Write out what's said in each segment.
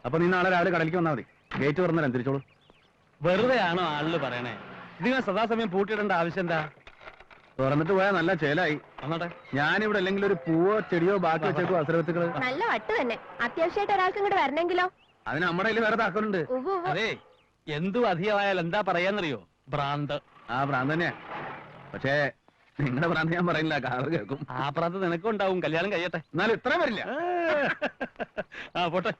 അപ്പൊ നീ നാളെ രാവിലെ കടലിലേക്ക് വന്നാൽ മതി. ഗേറ്റ് തുറന്നാൽ തിരിച്ചോളൂ. വെറുതെ ആണോ ആളില് പറയണേ? ഇതിനെ സദാസമയം പൂട്ടിയിടേണ്ട ആവശ്യം എന്താ? തുറന്നിട്ട് പോയാൽ നല്ല ചേലായി. വന്നോട്ടെ. ഞാനിവിടെ അല്ലെങ്കിൽ ഒരു പൂവോ ചെടിയോ ബാക്കി വെച്ചേക്കോ അസുരത്തുക്കള്. നല്ല വട്ട് തന്നെ. അത്യാവശ്യമായിട്ട് ഒരാൾക്ക് ഇങ്ങോട്ട് വരണമെങ്കിലോ? അതിന് നമ്മുടെ കയ്യിൽ വേറെ താക്കലുണ്ട്. അതെ, എന്തു അധികമായാൽ എന്താ പറയാന്നറിയോ? ഭ്രാന്ത്. ആ ഭ്രാന്ത് തന്നെയാ. പക്ഷേ നിങ്ങളുടെ ഭ്രാന്ത് ഞാൻ പറയുന്നില്ല, കാറ് കേൾക്കും. ആ ഭ്രാന്ത് നിനക്കും ഉണ്ടാവും. കല്യാണം കഴിയട്ടെ. എന്നാലും ഇത്രയും വരില്ല. ആ പോട്ടെ.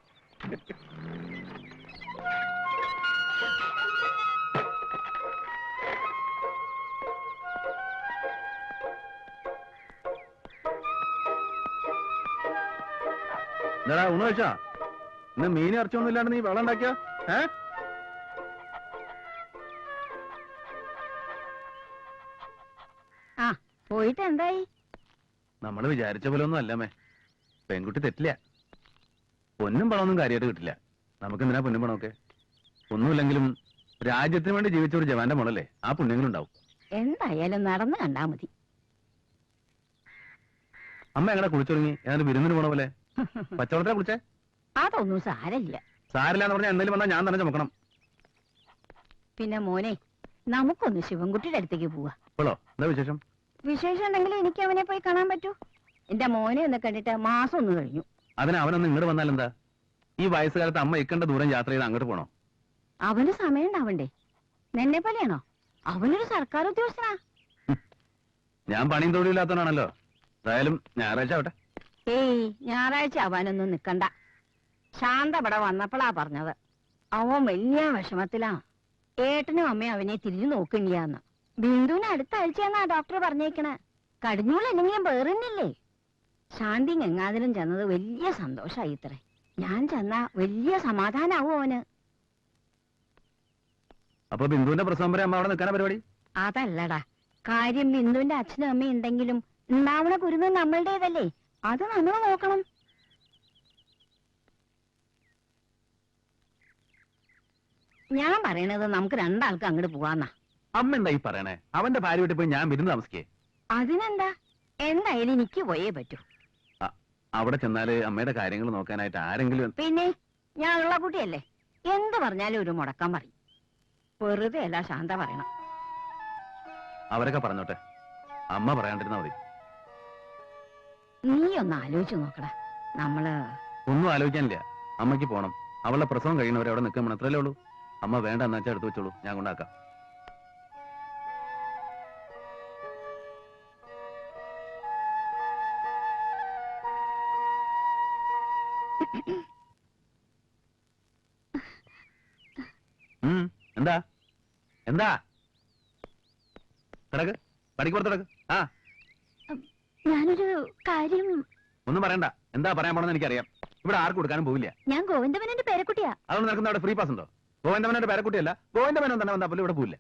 എന്താടാ ഊണ് കഴിച്ചാ? ഇന്ന് മീൻ ഇറച്ചൊന്നും ഇല്ലാണ്ട് നീ വെള്ളം ഉണ്ടാക്കിയ? പോയിട്ട് എന്തായി? നമ്മള് വിചാരിച്ച പോലെ ഒന്നും അല്ലമ്മേ. പെൺകുട്ടി തെറ്റില്ല. പൊന്നും പണമൊന്നും കാര്യമായിട്ട് കിട്ടില്ല. നമുക്ക് എന്തിനാ പൊന്നും പണമൊക്കെ? ഒന്നുമില്ലെങ്കിലും രാജ്യത്തിന് വേണ്ടി ജീവിച്ച ഒരു ജവാന്റെ മോളല്ലേ, ആ പുണ്യങ്ങളുണ്ടാവും. എന്തായാലും നടന്നു കണ്ടാ മതി. അമ്മ എങ്ങനെ കുളിച്ചൊരുങ്ങി? ഏതാണ്ട് വിരുന്നിന് പോണ പോലെ. പച്ചവെള്ളത്തിലാ കുളിച്ചേ? അതൊന്നും സാരമില്ല. സാരില്ലാന്ന് പറഞ്ഞാൽ എന്തെങ്കിലും വന്നാൽ ഞാൻ തന്നെ ചുമക്കണം. പിന്നെ മോനെ, നമുക്കൊന്ന് ശിവൻകുട്ടിയുടെ അടുത്തേക്ക് പോവാ. ഇപ്പോഴോ? എന്താ വിശേഷം? വിശേഷം ഉണ്ടെങ്കിൽ എനിക്ക് അവനെ പോയി കാണാൻ പറ്റൂ. എന്റെ മോനെ ഒന്ന് കണ്ടിട്ട് മാസം ഒന്ന് കഴിഞ്ഞു. അതിന് അവനൊന്ന് ഇങ്ങോട്ട് വന്നാൽ എന്താ? ഈ വയസ്സുകാലത്ത് അമ്മ ഇക്കണ്ട ദൂരം യാത്ര ചെയ്ത് അങ്ങോട്ട് പോണോ? അവന് സമയം ഉണ്ടാവണ്ടേ? നിന്നെ പോലെയാണോ? അവനൊരു സർക്കാർ ഉദ്യോഗസ്ഥനാ. ഞാൻ പണിയും തൊഴിലില്ലാത്തവനാണല്ലോ. എന്തായാലും ഞായറാഴ്ച ആവട്ടെ. ഏയ്, ഞായറാഴ്ച ആവാനൊന്നും നിക്കണ്ട. ശാന്ത ഇവിടെ വന്നപ്പോഴാ പറഞ്ഞത്. അവൻ വലിയ വിഷമത്തിലാ. ഏട്ടനും അമ്മയും അവനെ തിരിഞ്ഞു നോക്കണില്ലാന്ന്. ബിന്ദുവിന് അടുത്ത ആഴ്ചയാന്നാ ഡോക്ടർ പറഞ്ഞേക്കണേ. കടിഞ്ഞൂളെന്നെങ്കിലും വേറുന്നില്ലേ? ശാന്തി എങ്ങാതിലും ചെന്നത് വലിയ സന്തോഷായി ഇത്രേ. ഞാൻ ചെന്നാ വലിയ സമാധാനാവും അവന്. അപ്പൊ ബിന്ദുവിന്റെ പ്രസവം വരെ അമ്മ അവിടെ നിൽക്കാനാ പരിപാടി? അതല്ലടാ കാര്യം. ബിന്ദുവിന്റെ അച്ഛനും അമ്മയും ഉണ്ടെങ്കിലും ഉണ്ടാവണ കുരുന്ന് നമ്മളുടേതല്ലേ, അത് നമ്മൾ നോക്കണം. ഞാൻ പറയണത് നമുക്ക് രണ്ടാൾക്കും അങ്ങോട്ട് പോവാന്നാ. അമ്മ എന്താ ഈ പറയണേ? അവന്റെ ഭാര്യ വീട്ടിൽ പോയി ഞാൻ വിരുന്ന് താമസിക്കേ? അതിനെന്താ, എന്തായാലും എനിക്ക് പോയേ പറ്റൂ. അവിടെ ചെന്നാല് അമ്മയുടെ കാര്യങ്ങൾ നോക്കാനായിട്ട് ആരെങ്കിലും? പിന്നെ ഞാൻ ഉള്ള കുട്ടിയല്ലേ, എന്ത് പറഞ്ഞാലും ഒരു മുടക്കാൻ പറയും. വെറുതെ അല്ല ശാന്ത പറയണം. അവരൊക്കെ പറഞ്ഞോട്ടെ, അമ്മ പറയാണ്ടിരുന്നാ മതി. നീ ഒന്ന് ആലോചിച്ചു നോക്കടാ. നമ്മള് ഒന്നും ആലോചിക്കാനില്ല. അമ്മയ്ക്ക് പോണം. അവളുടെ പ്രസവം കഴിയുന്നവരെ അവിടെ നിൽക്കാൻ അത്രയല്ലേ ഉള്ളൂ. അമ്മ വേണ്ട എന്നാ വെച്ചാൽ എടുത്തു വെച്ചോളൂ, ഞാൻ കൊണ്ടാക്കാം. എന്താ എന്താ കിടക്ക്, പടിക്ക് പുറത്ത് കിടക്ക്. ആ, ഞാനൊരു കാര്യം. ഒന്നും പറയണ്ട. എന്താ പറയാൻ പോണെന്ന് എനിക്കറിയാം. ഇവിടെ ആർക്കും കൊടുക്കാനും പോവില്ല. ഞാൻ ഗോവിന്ദമേനോന്റെ പേരക്കുട്ടിയാ. അതുകൊണ്ട് നടക്കുന്ന അവിടെ ഫ്രീ പാസ് ഉണ്ടോ? ഗോവിന്ദമേനോന്റെ പേരക്കുട്ടിയല്ല, ഗോവിന്ദമേനോൻ തന്നെ വന്നാ പോലും ഇവിടെ പോവില്ല.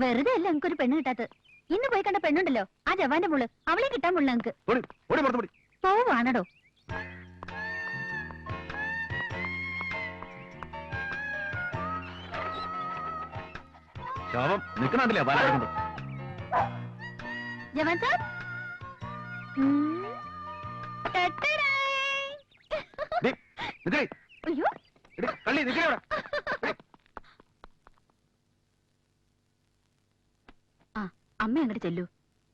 വെറുതെ അല്ല നമുക്കൊരു പെണ്ണ് കിട്ടാത്തത്. ഇന്ന് പോയി കണ്ട പെണ്ണുണ്ടല്ലോ, ആ ജവാന്റെ മോള്, അവളെ കിട്ടാൻ പോലും നമുക്ക്. പോവാണടോ. ശോഭം നിക്കണില്ല പാലാടുന്നുണ്ട്. ജവാൻ സാർ, അയ്യോ ആ, അമ്മ അങ്ങോട്ട് ചെല്ലൂ.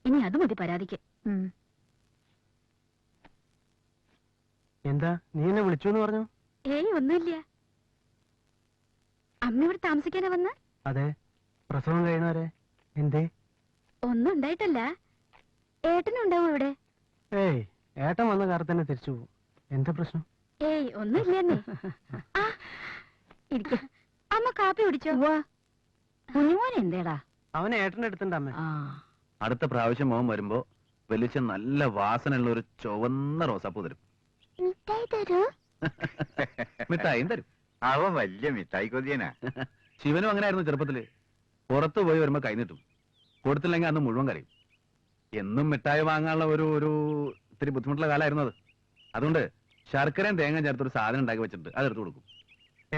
ഇനി അത് മതി പരാതിക്ക്. എന്താ നീ എന്നെ വിളിച്ചു എന്ന് പറഞ്ഞു? ഏയ് ഒന്നുമില്ല. അമ്മ ഇവിടെ താമസിക്കാനാ വന്ന? അതെ, പ്രസവം കഴിയുന്നവരെ. എന്തേ? ഒന്നും ഉണ്ടായിട്ടല്ല. ഏട്ടനും ഉണ്ടാവും ഇവിടെ. ഏയ്, ഏട്ടൻ വന്ന കാർ തന്നെ തിരിച്ചു പോകും. എന്താ പ്രശ്നം? ഏയ് ഒന്നുമില്ലെന്നേ. ആ ഇരിക്ക. അമ്മ കാപ്പി കുടിച്ചോ? കുഞ്ഞുമോൻ എന്തേടാ? അവൻ ഏട്ടന്റെ അടുത്തുണ്ട് അമ്മ. ആ അടുത്ത പ്രാവശ്യം മോൻ വരുമ്പോ വലിച്ച നല്ല വാസനയുള്ള ഒരു ചുവന്ന റോസാപ്പൂ തരും. മിഠായി തരൂ? മിഠായും തരും. അവൻ വലിയ മിഠായി കൊതിയനാ. ശിവനും അങ്ങനെ ആയിരുന്നു ചെറുപ്പത്തില്. പുറത്തു പോയി വരുമ്പോ കൈ നീട്ടും, കൊടുത്തില്ലെങ്കിൽ അന്ന് മുഴുവൻ കരയും. എന്നും മിഠായി വാങ്ങാനുള്ള ഒരു ഇത്തിരി ബുദ്ധിമുട്ടുള്ള കാലമായിരുന്നു അത്. അതുകൊണ്ട് ശർക്കരയും തേങ്ങ ചേർത്തൊരു സാധനം ഉണ്ടാക്കി വെച്ചിട്ട് അതെടുത്ത് കൊടുക്കും.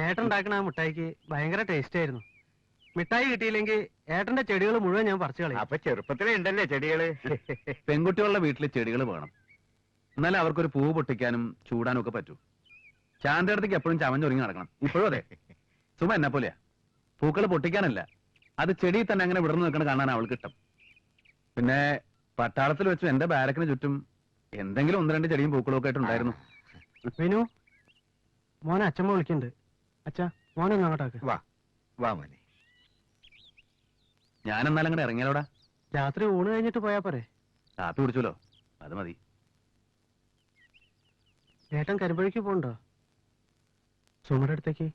ഏട്ടൻ ഉണ്ടാക്കണ ആ മിഠായിക്ക് ഭയങ്കര ടേസ്റ്റ് ആയിരുന്നു. മിഠായി കിട്ടിയില്ലെങ്കിൽ ഏട്ടന്റെ ചെടികൾ മുഴുവൻ ഞാൻ പറിച്ചു കളയും. അപ്പൊ ചെറുപ്പത്തിലേ ഉണ്ടല്ലേ ചെടികള്. പെൺകുട്ടികളുടെ വീട്ടിൽ ചെടികൾ വേണം, എന്നാലും അവർക്കൊരു പൂവ് പൊട്ടിക്കാനും ചൂടാനും ഒക്കെ പറ്റൂ. ചാന്റെ അടുത്തേക്ക് എപ്പോഴും ചമഞ്ഞൊരുങ്ങി നടക്കണം. ഇപ്പോഴും അതെ. സുമ എന്നെ പോലെയാ, പൂക്കൾ പൊട്ടിക്കാനല്ല, അത് ചെടിയിൽ തന്നെ അങ്ങനെ വിടർന്നു നിൽക്കണം കാണാൻ അവൾക്ക് ഇഷ്ടം. പിന്നെ പട്ടാളത്തിൽ വെച്ചു എന്റെ ബാരക്കിന് ചുറ്റും എന്തെങ്കിലും ഒന്ന് രണ്ട് ചെടിയും പൂക്കളും ഒക്കെ ആയിട്ടുണ്ടായിരുന്നു. വിനു, മോനെ അച്ഛമ്മ വിളിക്കുന്നുണ്ട്. അച്ഛാ, മോനൊന്നും അങ്ങോട്ടാക്ക്. വാ വാ മോനെ. ഞാൻ എന്നാലും അങ്ങോട്ട് ഇറങ്ങിയാലോടാ. രാത്രി ഊണ് കഴിഞ്ഞിട്ട് പോയാ പോരെ? കാപ്പി കുടിച്ചല്ലോ, അത് മതി. ഏട്ടൻ കരിമ്പഴയ്ക്ക് പോണ്ടോ സുമയുടെ അടുത്തേക്ക്?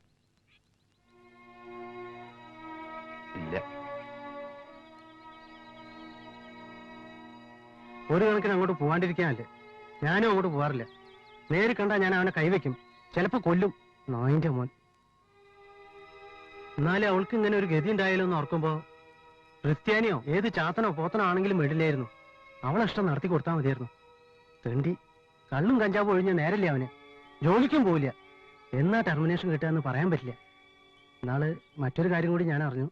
ഇല്ല. ഒരു കണക്കിന് അങ്ങോട്ട് പോവാണ്ടിരിക്കാനല്ലേ. ഞാനും അങ്ങോട്ട് പോവാറില്ല. നേരി കണ്ടാ ഞാൻ അവനെ കൈവയ്ക്കും, ചിലപ്പോ കൊല്ലും. നായിന്റെ മോൻ. എന്നാലും അവൾക്ക് ഇങ്ങനെ ഒരു ഗതി ഉണ്ടായാലോ എന്ന് ഓർക്കുമ്പോ ക്രിസ്ത്യാനിയോ ഏത് ചാത്തനോ പോത്തനോ ആണെങ്കിലും വിടില്ലായിരുന്നു. അവളിഷ്ടം നടത്തി കൊടുത്താൽ മതിയായിരുന്നു. തെണ്ടി കള്ളും കഞ്ചാവും ഒഴിഞ്ഞ നേരല്ലേ അവന്. ജോലിക്കും പോവില്ല. എന്നാ ടെർമിനേഷൻ കിട്ടുകയെന്ന് പറയാൻ പറ്റില്ല. നാള് മറ്റൊരു കാര്യം കൂടി ഞാൻ അറിഞ്ഞു.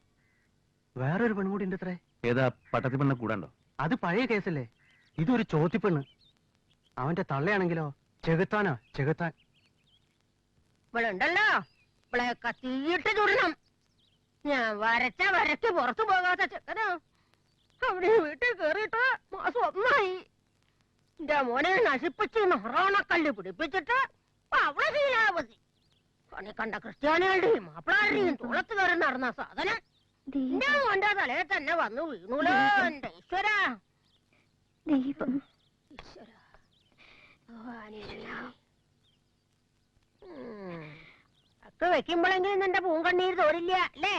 വേറൊരു പെൺകൂടി ഉണ്ട് അത്രേ. ഏതാ പട്ടത്തി പെണ്ണ കൂടാണ്ടോ? അത് പഴയ കേസല്ലേ. ഇതൊരു ചോത്തിപ്പെണ്ണ്. അവന്റെ തള്ളയാണെങ്കിലോ ചെകുത്താനാ, ചെകുത്താൻ. ഇവളുണ്ടല്ലോ, ഇവളെയൊക്കെ തീയിട്ട് ചുടണം. ഞാൻ വരച്ച വരക്ക് പുറത്തു പോകാത്ത ചെക്കനാ. അവിടെ വീട്ടിൽ കേറിയിട്ട് മാസം ഒന്നായി. എന്റെ മോനെ നശിപ്പിച്ച് നൊറോണക്കല്ല് പിടിപ്പിച്ചിട്ട് അവളെ ശീലാവതി. കണി കണ്ട ക്രിസ്ത്യാനികളുടെയും മാപ്പിളാരുടെയും തുളത്ത് കയറി നടന്ന സാധനം എന്റെ മോന്റെ തലയെ തന്നെ വന്നു വീണൂലോ. എന്റെ ഈശ്വര, ദൈവം ഒക്കെ വെക്കുമ്പോഴെങ്കിലും നിന്റെ പൂങ്കണ്ണീര് തോരില്ല അല്ലേ?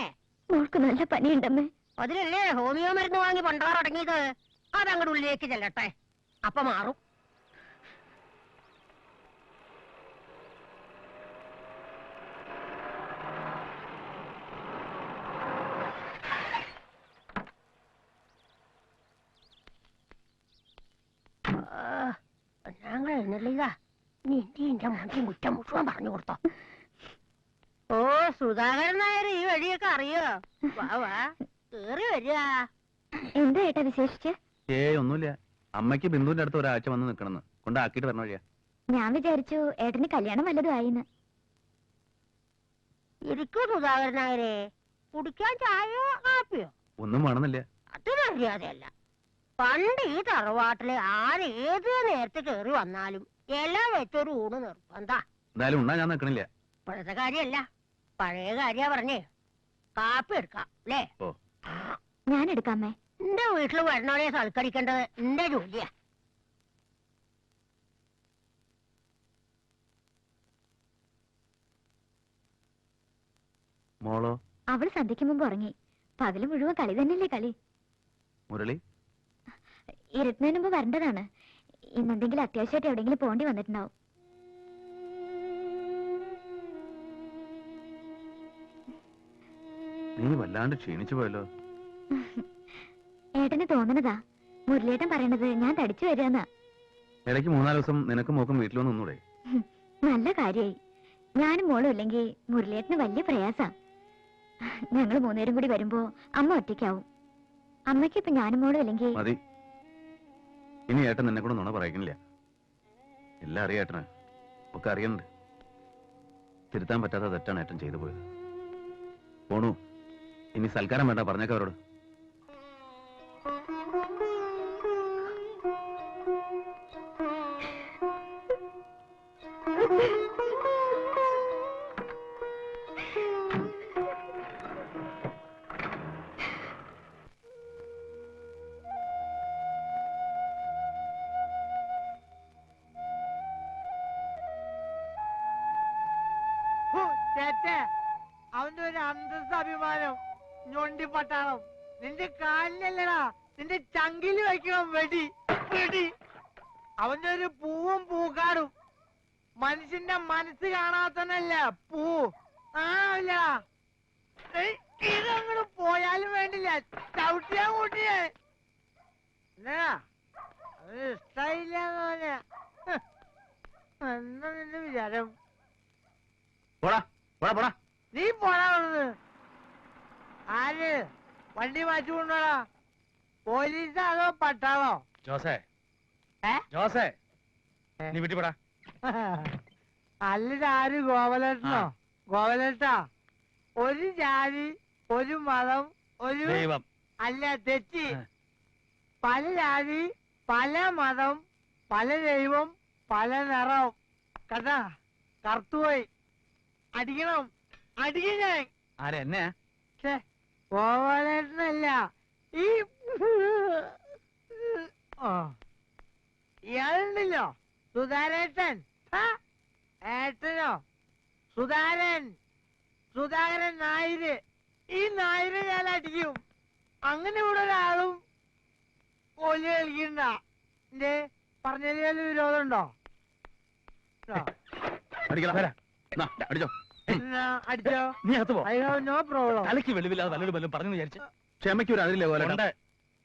മോൾക്ക് നല്ല പനിയുണ്ടമ്മേ. അതിലല്ലേ ഹോമിയോ മരുന്ന് വാങ്ങി പണ്ടാറടങ്ങിയത്. അതങ്ങോട്ട് ഉള്ളിലേക്ക് ചെല്ലട്ടെ, അപ്പൊ മാറും. ഞങ്ങൾ എഴുന്നള്ളിതാ. നീ എന്റെ മന്ത്രി കുറ്റം മുഴുവൻ പറഞ്ഞു കൊടുത്തോ. ഓ, സുധാകരൻ നായർ ഈ വഴിയൊക്കെ അറിയോ? വാ വാ, കേറി വരിക. എന്താ ഏട്ടാ വിശേഷിച്ച്? ഒന്നുമില്ല. അമ്മയ്ക്ക് ബിന്ദുവിന്റെ അടുത്ത് ഒരാഴ്ച വന്ന് നിൽക്കണമെന്ന് കൊണ്ടാക്കിയിട്ട് വരണ വഴിയാ. ഞാൻ വിചാരിച്ചു ഏട്ടന് കല്യാണം വല്ലതും ആയിന്ന്. ഇരിക്കൂ സുധാകരൻ നായരെ. കുടിക്കാൻ ചായയോ കാപ്പിയോ? ഒന്നും വേണമെന്നില്ല. അത് മര്യാദയല്ല. പണ്ട് ഈ തറവാട്ടില് ആരേത് നേരത്തെ കേറി വന്നാലും എല്ലാം വെച്ചൊരു ഊണ് നിർബന്ധ. എന്തായാലും ഉണ്ണാ ഞാൻ നിൽക്കണില്ല. ഇപ്പോഴത്തെ കാര്യമല്ല, പഴയ കാര്യ പറഞ്ഞേ. കാപ്പി എടുക്കാം അല്ലേ? ഓ, ഞാൻ എടുക്കാമേ. എന്റെ വീട്ടിൽ വരണവരെ സൽക്കരിക്കേണ്ടത് എന്റെ ജോലിയാ. മോളോ? അവള് സന്ധ്യയ്ക്ക് മുമ്പ് ഉറങ്ങി. പകല് മുഴുവൻ കളി തന്നെയല്ലേ കളി. മുരളി ഇരുട്ടുന്നതിന് മുമ്പ് വരേണ്ടതാണ്. ഇന്നെന്തെങ്കിലും അത്യാവശ്യമായിട്ട് എവിടെയെങ്കിലും പോണ്ടി വന്നിട്ടുണ്ടാവും. നീ വല്ലാണ്ട് ക്ഷീണിച്ചു പോയല്ലോ. ഏട്ടന് തോന്നണതാ. മുരളിയേട്ടൻ പറയണത് ഞാൻ തടിച്ചു വരികയെന്നാ. ഇടയ്ക്ക് 3-4 ദിവസം നിനക്കും മോക്കും വീട്ടിൽ വന്ന് ഒന്നൂടെ? നല്ല കാര്യായി. ഞാനും മോളും ഇല്ലെങ്കിൽ മുരളിയേട്ടന് വലിയ പ്രയാസാ. ഞങ്ങൾ 3 പേരും കൂടി വരുമ്പോ അമ്മ ഒറ്റയ്ക്കാവും. അമ്മയ്ക്ക് ഇപ്പൊ ഞാനും മോളും ഇല്ലെങ്കിൽ മതി. ഇനി ഏട്ടൻ നിന്നെ കൂടെ നുണ പറയിക്കണില്ല. എല്ലാം അറിയാം ഏട്ടന്, ഒക്കെ അറിയണ്ട്. തിരുത്താൻ പറ്റാത്ത തെറ്റാണ് ഏട്ടൻ ചെയ്തു പോയത്. പോണു, ഇനി സൽക്കാരം വേണ്ട, പറഞ്ഞേക്ക അവരോട്. അവന്റെ ഒരു അന്തസ് അഭിമാനം ഞൊണ്ടി പട്ടാളം നിന്റെ കാലിലല്ലടാ, നിന്റെ ചങ്കില് വെക്കണം വെടി വെടി. അവന്റെ ഒരു പൂവും പൂക്കാടും. മനുഷ്യന്റെ മനസ്സ് കാണാത്തനല്ല പൂ. ആല്ല ഇതങ്ങോട്ട് പോയാലും വേണ്ടില്ല, ചവിട്ടിയാ കൂട്ടിയേ. എന്നാ അവന് ഇഷ്ടായില്ല എന്താ നിന്റെ വിചാരം? പോടാ പോടാ പോടാ. നീ പോടാ അവിടുന്ന്. ആര് വണ്ടി മാറ്റി കൊണ്ടോടാ? പോലീസാ അതോ പട്ടാളോ? ജോസേ ഏ? ജോസേ നീ വീട്ടിൽ പോടാ. അല്ലാര് ഗോവലേട്ടനോ? ഗോവലേട്ടാ, ഒരു ജാതി, ഒരു മതം, ഒരു ദൈവം. അല്ല തെറ്റി. പല ജാതി, പല മതം, പല ദൈവം, പല നിറം. കഥാ കറുത്തുപോയി. അടിക്കണം, അടിക്കും ഞാൻ. ആരെ എന്നെ? ഗോവലേട്ടനല്ല, ഈ ഇയാളുണ്ടല്ലോ സുധാരേട്ടൻ. ഏട്ടനോ? സുധാകരൻ നായര്. ഈ നായര് ഞാൻ അടിക്കും. അങ്ങനെ ഇവിടെ ഒരാളും കോലി കളിക്കണ്ട. എന്റെ പറഞ്ഞതിൽ വിരോധമുണ്ടോ? അടിക്കടാ. നാ, അടിച്ചോ. അടിച്ചോ. നീ അകത്ത് പോ. I have no problem. തലയ്ക്ക് വെളിവില്ലാതെ വല്ലൊരു ബലം പറഞ്ഞു വിചാരിച്ചു. ക്ഷമയ്ക്കൊരു അതിരില്ലേ പോലെ.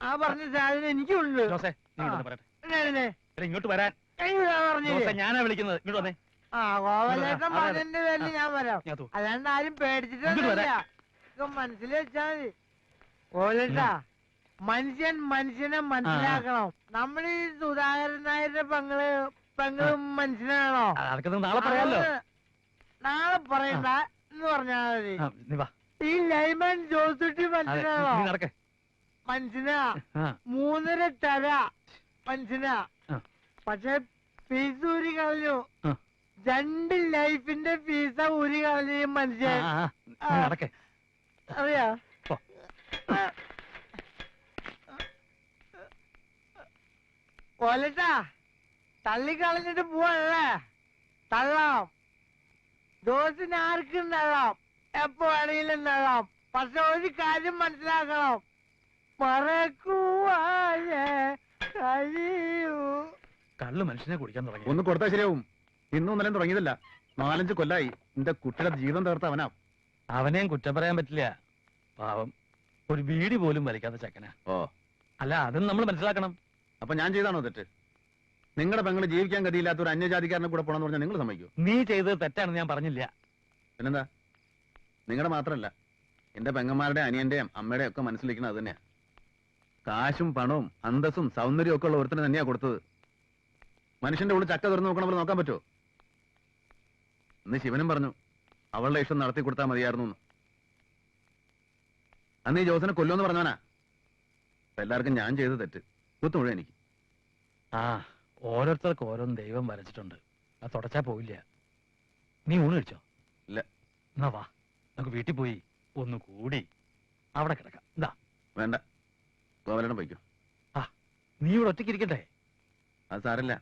ആ പറഞ്ഞ സാധനം എനിക്കുണ്ട്. ജോസേ നീ ഇങ്ങോട്ട് പറയട്ടെ. എന്നെ എടാ, ഇങ്ങോട്ട് വരാൻ. പറഞ്ഞു. ജോസേ ഞാനാ വിളിക്കുന്നത്. ഇങ്ങോട്ട് വന്നേ. ആ ഗോവലേട്ടൻ പറഞ്ഞതിന്റെ പേരിൽ ഞാൻ വരാം. ഞാൻ തൂ. അല്ലാണ്ട് ആരും ഇങ്ങോട്ട് പേടിച്ചിട്ടൊന്നുമില്ല. വരാം. ഇതൊക്കെ മനസ്സിൽ വെച്ചാ മതി. ഗോവലേട്ടാ, മനുഷ്യനെ മനസ്സിലാക്കണം. നമ്മൾ ഈ സുധാകരൻ നായരുടെ പെങ്ങളും മനുഷ്യനാണോ? അതൊക്കെ നാളെ പറയാലോ. നാളെ പറയണ്ട എന്ന് പറഞ്ഞാ മതി. നീ വാ. ഈ ലൈമൻ ജോസുട്ടി അതെ, മനുഷ്യനാണോ? നീ നടക്കേ. മനുഷ്യനാ. ആ. 3.5 ടര മനുഷ്യനാ. ആ. പക്ഷെ ഫീസ് ഊരി കളഞ്ഞു. ആ. 2 ലൈഫിന്റെ ഫീസ ഊരി കളഞ്ഞു ഈ മനുഷ്യൻ. നീ നടക്കേ. അറിയാ? പോ. കൊലട്ടാ, തള്ളിക്കളഞ്ഞിട്ട് പോവല്ലേ? തള്ളാം. ദോസിന് ആർക്കും തള്ളാം, എപ്പോ വേണമെങ്കിലും തള്ളാം. പക്ഷെ ഒരു കാര്യം മനസ്സിലാക്കണം, മറക്കുവാനേ കഴിയൂ. കള്ള് മനുഷ്യനെ കുടിക്കാൻ തുടങ്ങി. ഒന്ന് കൊടുത്താൽ ശരിയാവും. ഇന്നും ഇന്നലെയും തുടങ്ങിയതല്ല, 4-5 കൊല്ലായി. എന്റെ കുട്ടിയുടെ ജീവിതം തകർത്ത അവനാ. അവനെയും കുറ്റം പറയാൻ പറ്റില്ല. പാവം, ഒരു ബീഡി പോലും വലിക്കാത്ത ചെക്കനാ. ഓ, അല്ല, അതും നമ്മൾ മനസ്സിലാക്കണം. അപ്പൊ ഞാൻ ചെയ്താണോ തെറ്റ്? നിങ്ങളുടെ പെങ്ങള് ജീവിക്കാൻ ഗതിയില്ലാത്ത ഒരു അന്യജാതിക്കാരനെ കൂടെ പോണെന്ന് പറഞ്ഞാൽ നിങ്ങൾ സമ്മതിക്കൂ? നീ ചെയ്തത് തെറ്റാണെന്ന് ഞാൻ പറഞ്ഞില്ല. പിന്നെന്താ? നിങ്ങളുടെ മാത്രമല്ല, എന്റെ പെങ്ങന്മാരുടെ അനിയന്റെയും അമ്മയുടെയും ഒക്കെ മനസ്സിലിരിക്കുന്നത് അത് തന്നെയാ. കാശും പണവും അന്തസ്സും സൗന്ദര്യവും ഒക്കെ ഉള്ള ഒരുത്തിന് തന്നെയാ കൊടുത്തത്. മനുഷ്യന്റെ ഉള്ളിൽ ചക്ക തുറന്നു നോക്കണ പോലെ നോക്കാൻ പറ്റുമോ? ഇന്ന് ശിവനും പറഞ്ഞു അവളുടെ ഇഷ്ടം നടത്തി കൊടുത്താൽ മതിയായിരുന്നു എന്ന്. അന്ന് ഈ ജോസിനെ കൊല്ലുമെന്ന് പറഞ്ഞവനാ. അപ്പൊ എല്ലാവർക്കും ഞാൻ ചെയ്ത് തെറ്റ് കുത്തു മുഴുവൻ എനിക്ക്. ആ, ഓരോരുത്തർക്ക് ഓരോന്ന് ദൈവം വരച്ചിട്ടുണ്ട്. അത് തുടച്ചാ പോവില്ല. നീ ഊണ് കഴിച്ചോ? ഇല്ല. എന്നാ വാ, നമുക്ക് വീട്ടിൽ പോയി ഒന്ന് കൂടി അവിടെ കിടക്കാം. എന്താ? വേണ്ട, ഗോവലനം പൊയ്ക്കോ. ആ, നീ ഇവിടെ ഒറ്റയ്ക്ക് ഇരിക്കട്ടെ. അത് സാരല്ല,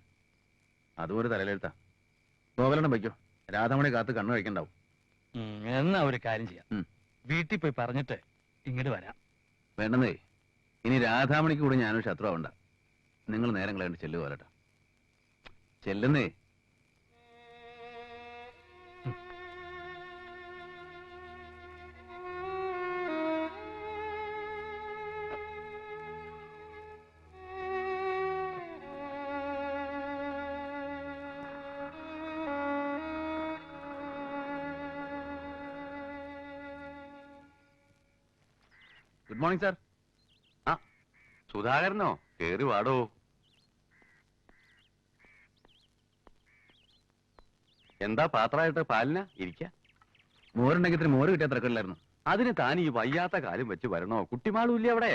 അതും ഒരു തലയിലെഴുത്താ. ഗോവലനം പൊയ്ക്കോ. രാധാമണി കാത്ത് കണ്ണു കഴിക്കണ്ടാവും. എന്നാ ഒരു കാര്യം ചെയ്യാം. ഉം. വീട്ടിൽ പോയി പറഞ്ഞിട്ട് ഇങ്ങോട്ട് വരാം. വേണ്ടെന്നേ, ഇനി രാധാമണിക്ക് കൂടെ ഞാനൊരു ശത്രു ആവണ്ട. നിങ്ങൾ നേരം കളയണ്ട് ചെല്ലുക പോലട്ടാ. ചെല്ലുന്നേ. Good morning sir. ആ, സുധാകരനോ? കേറി വാടോ. എന്താ പാത്രമായിട്ട് പാലിന ഇരിക്ക? മോരുണ്ടെങ്കിൽ ഇത്തിരി മോര് കിട്ടിയ തിരക്കില്ലായിരുന്നു. അതിന് താൻ ഈ വയ്യാത്ത കാലം വെച്ച് വരണോ? കുട്ടിമാളുമില്ല അവിടെ?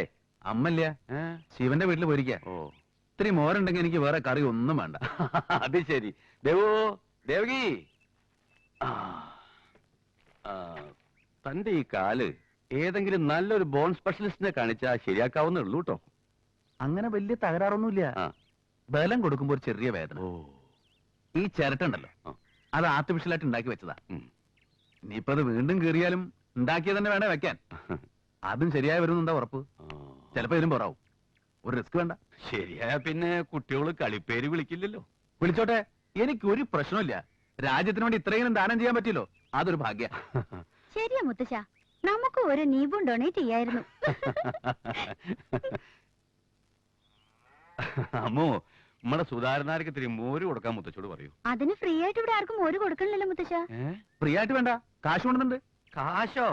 അമ്മല്ല, ശിവന്റെ വീട്ടിൽ പോയിരിക്കാ. ഓ, ഇത്തിരി മോരുണ്ടെങ്കിൽ എനിക്ക് വേറെ കറി ഒന്നും വേണ്ട. അത് ശരി. ദേവോ, ദേവകി, തന്റെ ഈ കാല് ഏതെങ്കിലും നല്ലൊരു ബോൺ സ്പെഷ്യലിസ്റ്റിനെ കാണിച്ചാൽ ശരിയാക്കാവുന്നേ ഉള്ളൂ കേട്ടോ. അങ്ങനെ വലിയ തകരാറൊന്നുമില്ല. ആ. ബലം കൊടുക്കുമ്പോ ഒരു ചെറിയ വേദന. ഓ, ഈ ചിരട്ടുണ്ടല്ലോ, ആ. അത് ആർട്ടിഫിഷ്യലായിട്ട് ഉണ്ടാക്കി വെച്ചതാ. ഉം. ഇനിയിപ്പോ അത് വീണ്ടും കീറിയാലും ഉണ്ടാക്കിയത് തന്നെ വേണേ വെക്കാൻ. അതും ശരിയായി വരുമെന്നെന്താ ഉറപ്പ്? ആ. ചിലപ്പോ ഇതിലും പോറാവും. ഒരു റിസ്ക് വേണ്ട. ശരിയായ പിന്നെ കുട്ടികൾ കളിപ്പേര് വിളിക്കില്ലല്ലോ. വിളിച്ചോട്ടെ, എനിക്കൊരു പ്രശ്നമില്ല. രാജ്യത്തിന് വേണ്ടി ഇത്രയും ദാനം ചെയ്യാൻ പറ്റിയല്ലോ, അതൊരു ഭാഗ്യ. ശരിയാ മുത്തശ്ശ, നമുക്ക് ഒരു നീബും ഡൊണേറ്റ് ചെയ്യായിരുന്നു. അമ്മോ, നമ്മുടെ സുധാരനാർക്ക് ഇത്തിരി മോര് കൊടുക്കാൻ മുത്തച്ഛോട് പറയൂ. അതിന് ഫ്രീ ആയിട്ട് ഇവിടെ ആർക്കും മോര് കൊടുക്കണില്ലല്ലോ മുത്തശ്ശ. ഫ്രീ ആയിട്ട് വേണ്ട, കാശ് കൊണ്ടുണ്ട്. കാശോ?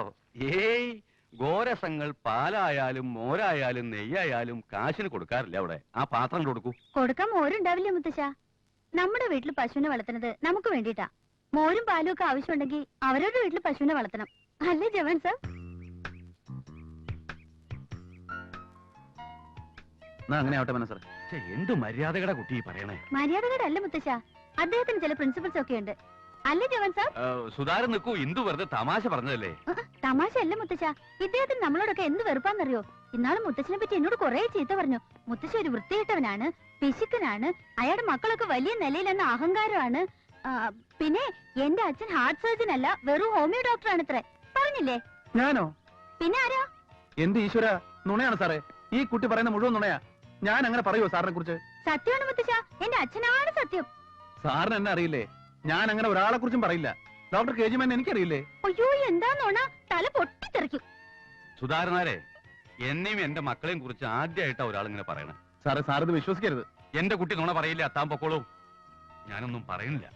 ഏയ്, ഗോരസങ്ങൾ പാലായാലും മോരായാലും നെയ്യായാലും കാശിന് കൊടുക്കാറില്ല അവിടെ. ആ പാത്രം കൊടുക്കൂ. കൊടുക്കാൻ മോരുണ്ടാവില്ലേ മുത്തശ്ശ? നമ്മുടെ വീട്ടിൽ പശുവിനെ വളർത്തുന്നത് നമുക്ക് വേണ്ടിട്ടാ. മോരും പാലും ഒക്കെ ആവശ്യമുണ്ടെങ്കിൽ അവരവരുടെ വീട്ടിൽ പശുവിനെ വളർത്തണം, അല്ലേ ജവാൻ സാർ? അങ്ങനെ ആവട്ടെ മനസ്സർ. എന്ത് മര്യാദകടെ കുട്ടി പറയണേ. മര്യാദകടല്ല മുത്തശ്ശ, അദ്ദേഹത്തിന് ചില പ്രിൻസിപ്പിൾസ് ഒക്കെ ഉണ്ട്, അല്ലേ ജവാൻ സാർ? സുധാരൻ നിൽക്കൂ, ഇന്ദു വെറുതെ തമാശ പറഞ്ഞതല്ലേ. തമാശ അല്ല മുത്തശ്ശ, ഇദ്ദേഹത്തിന് നമ്മളോടൊക്കെ എന്ത് വെറുപ്പാന്നറിയോ? ഇന്നാള് മുത്തശ്ശനെ പറ്റി എന്നോട് കുറെ ചീത്ത പറഞ്ഞു. മുത്തശ്ശ ഒരു വൃത്തികെട്ടവനാണ്, പിശുക്കനാണ്, അയാളുടെ മക്കളൊക്കെ വലിയ നിലയിലെന്ന അഹങ്കാരമാണ്. പിന്നെ എന്റെ അച്ഛൻ ഹാർട്ട് സർജൻ അല്ല, വെറും ഹോമിയോ ഡോക്ടറാണ് ഇത്രേ. പറഞ്ഞില്ലേ? ഞാനോ? പിന്നെ ആരാ? എന്ത് ഈശ്വര, നുണയാണ് സാറേ. ഈ കുട്ടി പറയുന്ന മുഴുവൻ നുണയാ. ഞാൻ അങ്ങനെ പറയുമോ സാറിനെ കുറിച്ച്? സത്യമാണ് മുത്തശ്ശ, എന്റെ അച്ഛനാണ് സത്യം. സാറിന് എന്നെ അറിയില്ലേ? ഞാൻ അങ്ങനെ ഒരാളെ കുറിച്ചും പറയില്ല. ഡോക്ടർ കെ ജി മേനോനെ എനിക്കറിയില്ലേ? അയ്യോ, എന്താന്നോണ, തല പൊട്ടിത്തെറിക്കും. സുധാരനാരെ, എന്നെയും എന്റെ മക്കളെയും കുറിച്ച് ആദ്യമായിട്ടാ ഒരാളിങ്ങനെ പറയണേ. സാറേ, സാറിത് വിശ്വസിക്കരുത്. എന്റെ കുട്ടി നുണ പറയില്ല, താൻ പൊക്കോളൂ. ഞാനൊന്നും പറയുന്നില്ല.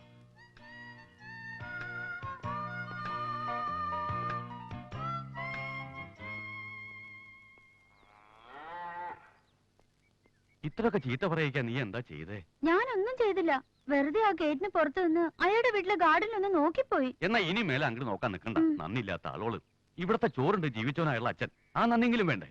ഇത്രയൊക്കെ ചീത്ത പറയിക്കാൻ നീ എന്താ ചെയ്തേ? ഞാനൊന്നും ചെയ്തില്ല, വെറുതെ ആ ഗേറ്റിന് പുറത്തു നിന്ന് അയാളുടെ വീട്ടിലെ ഗാർഡനിൽ ഒന്ന് നോക്കിപ്പോയി. എന്നാ ഇനി മേലെ അങ്ങോട്ട് നോക്കാൻ നിൽക്കണ്ട. നന്ദിയില്ലാത്ത ആളോള്. ഇവിടത്തെ ചോറുണ്ട് ജീവിച്ചവനായുള്ള അച്ഛൻ, ആ നന്ദിയെങ്കിലും വേണ്ടേ?